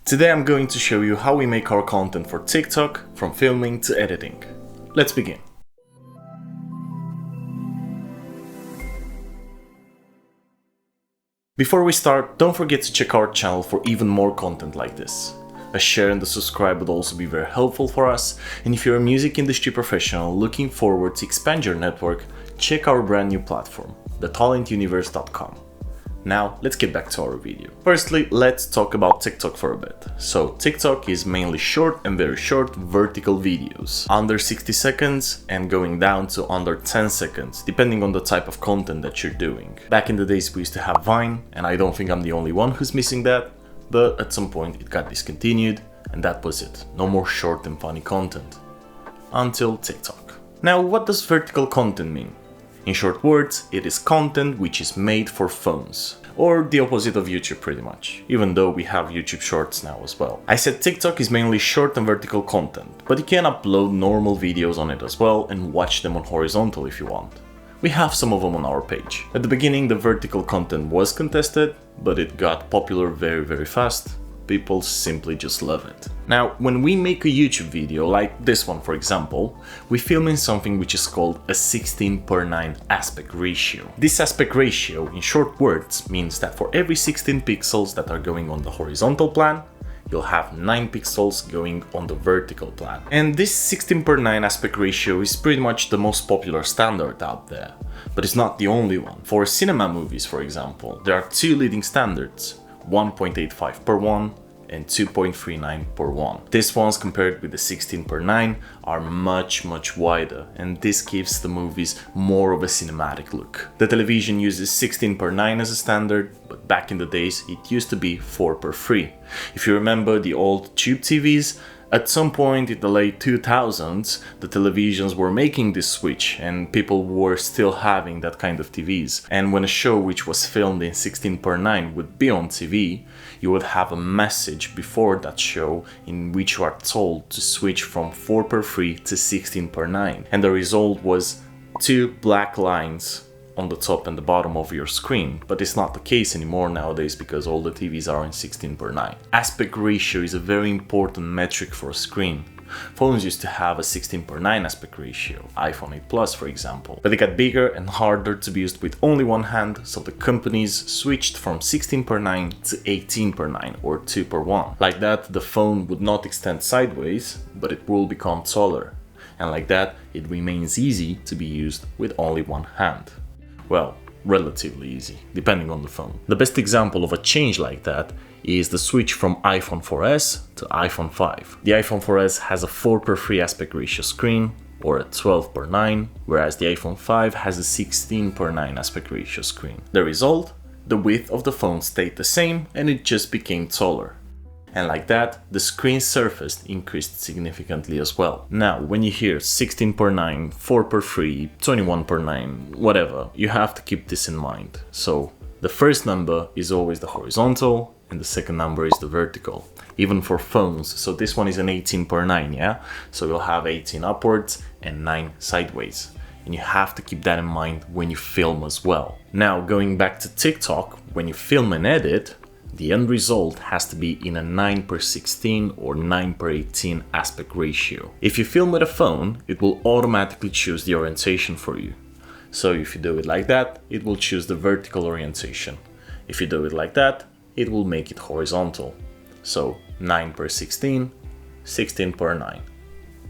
Today I'm going to show you how we make our content for TikTok, from filming to editing. Let's begin. Before we start, don't forget to check our channel for even more content like this. A share and a subscribe would also be very helpful for us, and if you're a music industry professional looking forward to expand your network, check our brand new platform, thetalentuniverse.com. Now, let's get back to our video. Firstly, let's talk about TikTok for a bit. So, TikTok is mainly short and very short vertical videos, under 60 seconds and going down to under 10 seconds, depending on the type of content that you're doing. Back in the days we used to have Vine, and I don't think I'm the only one who's missing that, but at some point it got discontinued, and that was it. No more short and funny content. Until TikTok. Now, what does vertical content mean? In short words, it is content which is made for phones. Or the opposite of YouTube pretty much, even though we have YouTube Shorts now as well. I said TikTok is mainly short and vertical content, but you can upload normal videos on it as well and watch them on horizontal if you want. We have some of them on our page. At the beginning the vertical content was contested, but it got popular very fast. People simply just love it. Now, when we make a YouTube video, like this one for example, we film in something which is called a 16:9 aspect ratio. This aspect ratio, in short words, means that for every 16 pixels that are going on the horizontal plane, you'll have 9 pixels going on the vertical plane. And this 16:9 aspect ratio is pretty much the most popular standard out there, but it's not the only one. For cinema movies, for example, there are two leading standards, 1.85:1 and 2.39:1. These ones compared with the 16:9 are much wider, and this gives the movies more of a cinematic look. The television uses 16:9 as a standard, but back in the days it used to be 4:3. If you remember the old tube TVs, at some point in the late 2000s, the televisions were making this switch and people were still having that kind of TVs. And when a show which was filmed in 16:9 would be on TV, you would have a message before that show in which you are told to switch from 4:3 to 16:9. And the result was two black lines on the top and the bottom of your screen, but it's not the case anymore nowadays because all the TVs are in 16:9. Aspect ratio is a very important metric for a screen. Phones used to have a 16:9 aspect ratio, iPhone 8 Plus for example, but they got bigger and harder to be used with only one hand, so the companies switched from 16:9 to 18:9 or 2:1. Like that, the phone would not extend sideways, but it will become taller, and like that, it remains easy to be used with only one hand. Well, relatively easy, depending on the phone. The best example of a change like that is the switch from iPhone 4S to iPhone 5. The iPhone 4S has a 4:3 aspect ratio screen, or a 12:9, whereas the iPhone 5 has a 16:9 aspect ratio screen. The result? The width of the phone stayed the same and it just became taller. And like that, the screen surface increased significantly as well. Now, when you hear 16:9, 4:3, 21:9, whatever, you have to keep this in mind. So, the first number is always the horizontal, and the second number is the vertical, even for phones. So this one is an 18:9, yeah? So you'll have 18 upwards and 9 sideways. And you have to keep that in mind when you film as well. Now, going back to TikTok, when you film and edit, the end result has to be in a 9:16 or 9:18 aspect ratio. If you film with a phone, it will automatically choose the orientation for you. So if you do it like that, it will choose the vertical orientation. If you do it like that, it will make it horizontal. So 9:16, 16:9.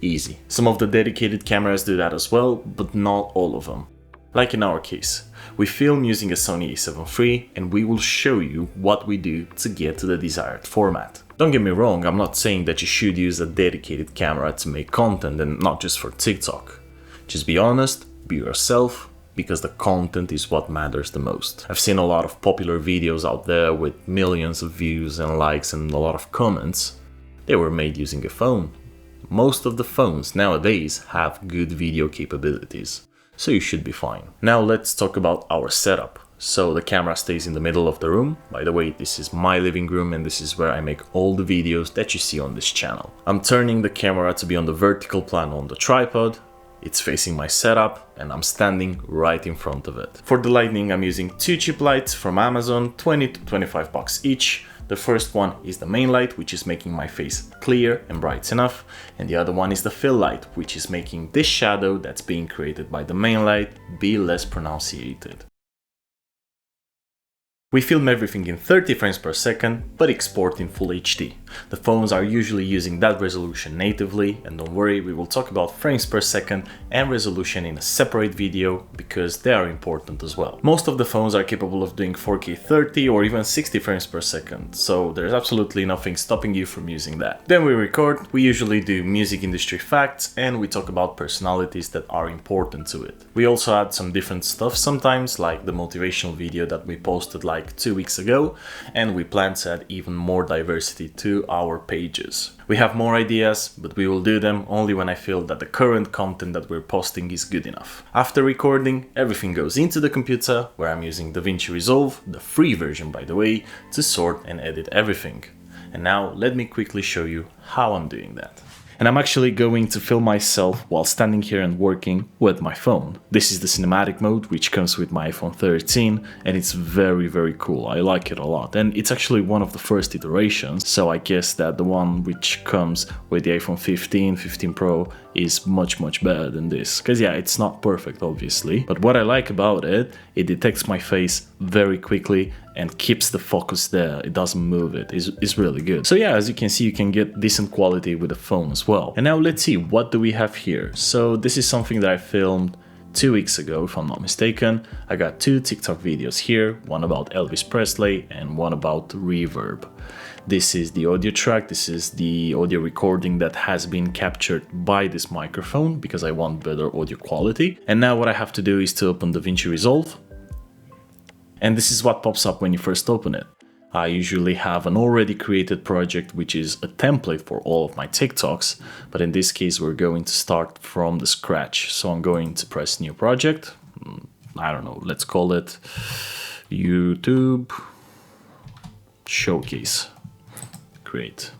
Easy. Some of the dedicated cameras do that as well, but not all of them. Like in our case, we film using a Sony a7 III, and we will show you what we do to get to the desired format. Don't get me wrong, I'm not saying that you should use a dedicated camera to make content and not just for TikTok. Just be honest, be yourself, because the content is what matters the most. I've seen a lot of popular videos out there with millions of views and likes and a lot of comments. They were made using a phone. Most of the phones nowadays have good video capabilities, so you should be fine. Now let's talk about our setup. So the camera stays in the middle of the room. By the way, this is my living room and this is where I make all the videos that you see on this channel. I'm turning the camera to be on the vertical plane on the tripod. It's facing my setup and I'm standing right in front of it. For the lighting, I'm using two cheap lights from Amazon, 20 to 25 bucks each. The first one is the main light, which is making my face clear and bright enough, and the other one is the fill light, which is making this shadow that's being created by the main light be less pronunciated. We film everything in 30 frames per second, but export in Full HD. The phones are usually using that resolution natively, and don't worry, we will talk about frames per second and resolution in a separate video because they are important as well. Most of the phones are capable of doing 4K 30 or even 60 frames per second, so there's absolutely nothing stopping you from using that. Then we record, we usually do music industry facts, and we talk about personalities that are important to it. We also add some different stuff sometimes, like the motivational video that we posted like 2 weeks ago, and we plan to add even more diversity to our pages. We have more ideas, but we will do them only when I feel that the current content that we're posting is good enough. After recording, everything goes into the computer, where I'm using DaVinci Resolve, the free version by the way, to sort and edit everything. And now let me quickly show you how I'm doing that. And I'm actually going to film myself while standing here and working with my phone. This is the cinematic mode, which comes with my iPhone 13, and it's very cool. I like it a lot, and it's actually one of the first iterations, so I guess that the one which comes with the iPhone 15, 15 Pro is much better than this. Because yeah, it's not perfect obviously, but what I like about it, it detects my face very quickly and keeps the focus there. It doesn't move it. It's really good. So yeah, as you can see, you can get decent quality with the phone as well. And now let's see, what do we have here? So this is something that I filmed 2 weeks ago, if I'm not mistaken. I got 2 TikTok videos here, one about Elvis Presley and one about reverb. This is the audio track, this is the audio recording that has been captured by this microphone because I want better audio quality. And now what I have to do is to open DaVinci Resolve. And this is what pops up when you first open it. I usually have an already created project which is a template for all of my TikToks, but in this case we're going to start from the scratch. So I'm going to press new project. I don't know, let's call it YouTube Showcase. Create.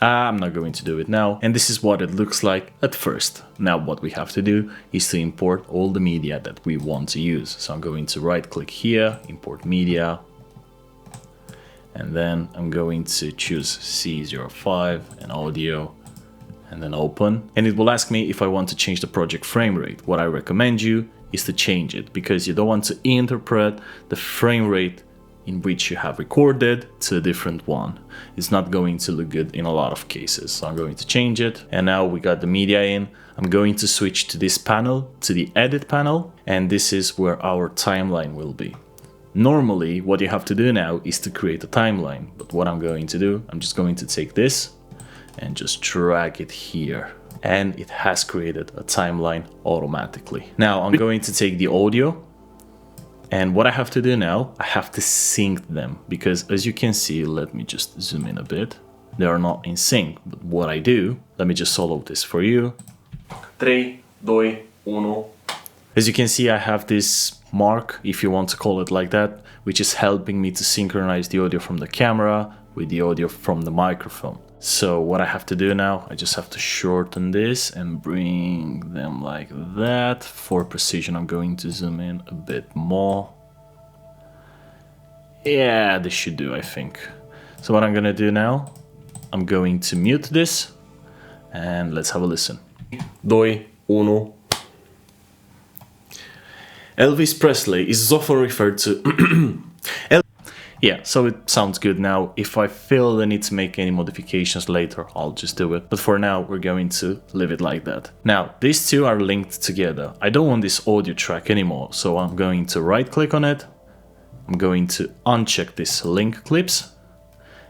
I'm not going to do it now, and this is what it looks like at first. Now what we have to do is to import all the media that we want to use. So I'm going to right click here, import media, and then I'm going to choose C05 and audio, and then open. And it will ask me if I want to change the project frame rate. What I recommend you is to change it, because you don't want to interpret the frame rate in which you have recorded to a different one. It's not going to look good in a lot of cases. So I'm going to change it. And now we got the media in. I'm going to switch to this panel, to the edit panel, and this is where our timeline will be. Normally, what you have to do now is to create a timeline. But what I'm going to do, I'm just going to take this and just drag it here. And it has created a timeline automatically. Now I'm going to take the audio, and what I have to do now, I have to sync them, because as you can see, let me just zoom in a bit, they are not in sync. But what I do, let me just solo this for you. 3, 2, 1. As you can see, I have this mark, if you want to call it like that, which is helping me to synchronize the audio from the camera with the audio from the microphone. So what I have to do now, I just have to shorten this and bring them like that. For precision, I'm going to zoom in a bit more. Yeah, this should do, I think. So what I'm gonna do now, I'm going to mute this, and let's have a listen. 2, 1. Elvis Presley is often referred to Yeah, so it sounds good now. If I feel the need to make any modifications later, I'll just do it. But for now, we're going to leave it like that. Now, these two are linked together. I don't want this audio track anymore, so I'm going to right click on it. I'm going to uncheck this link clips.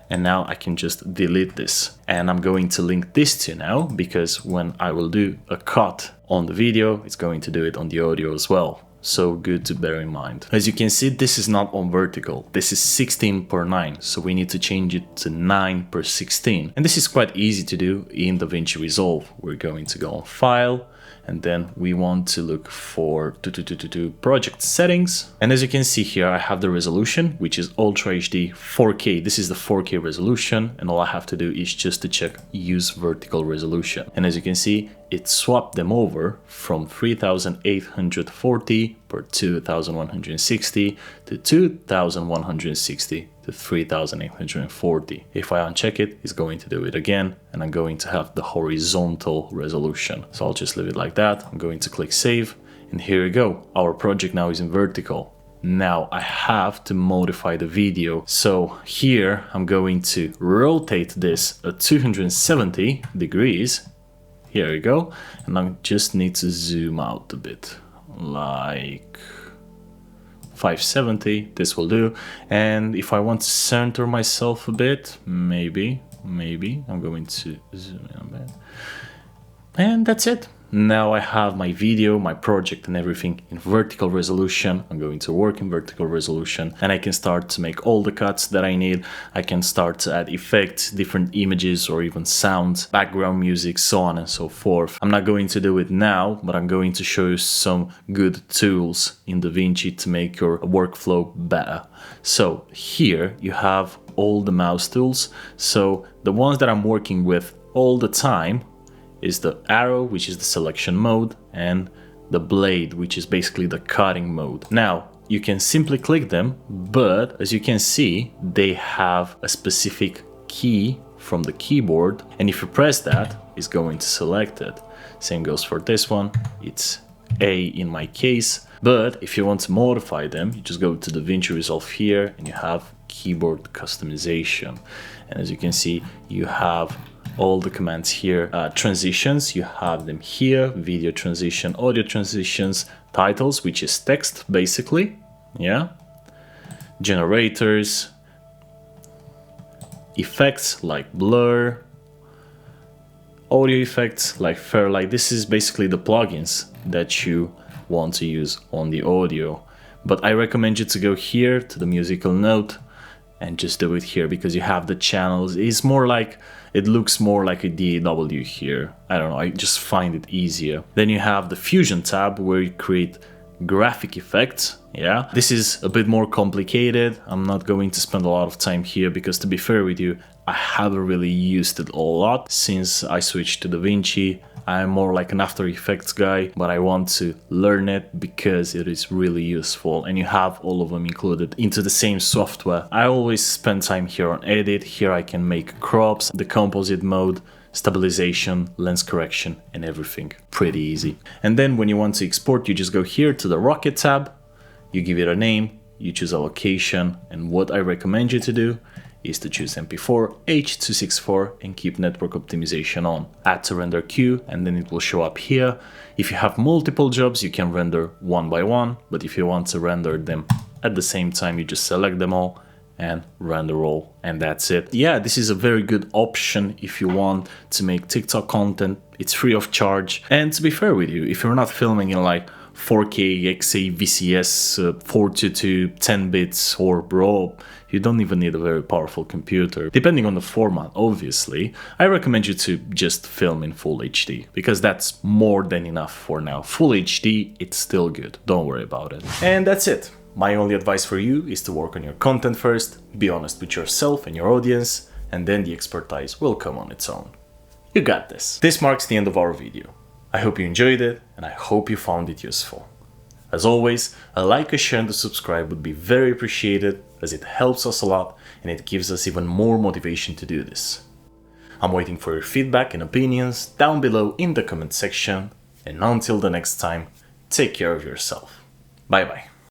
And now I can just delete this. And I'm going to link this to now, because when I will do a cut on the video, it's going to do it on the audio as well. So good to bear in mind. As you can see, this is not on vertical. This is 16:9, so we need to change it to 9:16. And this is quite easy to do in DaVinci Resolve. We're going to go on File, and then we want to look for project settings. And as you can see here, I have the resolution, which is Ultra HD 4K. This is the 4K resolution, and all I have to do is just to check use vertical resolution. And as you can see, it swapped them over from 3840 per 2160 to 2160 to to 3840. If I uncheck it, it's going to do it again, and I'm going to have the horizontal resolution. So I'll just leave it like that. I'm going to click save, and here we go. Our project now is in vertical. Now I have to modify the video. So here I'm going to rotate this at 270 degrees. Here we go. And I just need to zoom out a bit, like 570, this will do. And if I want to center myself a bit, maybe, I'm going to zoom in a bit. And that's it. Now I have my video, my project and everything in vertical resolution. I'm going to work in vertical resolution, and I can start to make all the cuts that I need. I can start to add effects, different images or even sounds, background music, so on and so forth. I'm not going to do it now, but I'm going to show you some good tools in DaVinci to make your workflow better. So here you have all the mouse tools. So the ones that I'm working with all the time is the arrow, which is the selection mode, and the blade, which is basically the cutting mode. Now, you can simply click them, but as you can see, they have a specific key from the keyboard, and if you press that, it's going to select it. Same goes for this one, it's A in my case, but if you want to modify them, you just go to DaVinci Resolve here, and you have keyboard customization. And as you can see, you have all the commands here. Transitions, you have them here, video transition, audio transitions, titles, which is text basically, yeah, generators, effects like blur, audio effects like Fairlight. This is basically the plugins that you want to use on the audio, but I recommend you to go here to the musical note and just do it here, because you have the channels. It's more like, it looks more like a DAW here. I don't know, I just find it easier. Then you have the Fusion tab where you create graphic effects. Yeah, this is a bit more complicated. I'm not going to spend a lot of time here because, to be fair with you, I haven't really used it a lot since I switched to DaVinci. I'm more like an After Effects guy, but I want to learn it because it is really useful, and you have all of them included into the same software. I always spend time here on edit. Here I can make crops, the composite mode, stabilization, lens correction, and everything. Pretty easy. And then when you want to export, you just go here to the Rocket tab, you give it a name, you choose a location, and what I recommend you to do is to choose MP4, H.264, and keep network optimization on. Add to render queue, and then it will show up here. If you have multiple jobs, you can render one by one, but if you want to render them at the same time, you just select them all and render all, and that's it. Yeah, this is a very good option if you want to make TikTok content. It's free of charge, and to be fair with you, if you're not filming in like 4K, XA, VCS, 422, 10 bits or RAW, you don't even need a very powerful computer. Depending on the format, obviously, I recommend you to just film in Full HD, because that's more than enough for now. Full HD, it's still good, don't worry about it. And that's it. My only advice for you is to work on your content first, be honest with yourself and your audience, and then the expertise will come on its own. You got this. This marks the end of our video. I hope you enjoyed it, and I hope you found it useful. As always, a like, a share, and a subscribe would be very appreciated, as it helps us a lot and it gives us even more motivation to do this. I'm waiting for your feedback and opinions down below in the comment section, and until the next time, take care of yourself. Bye bye.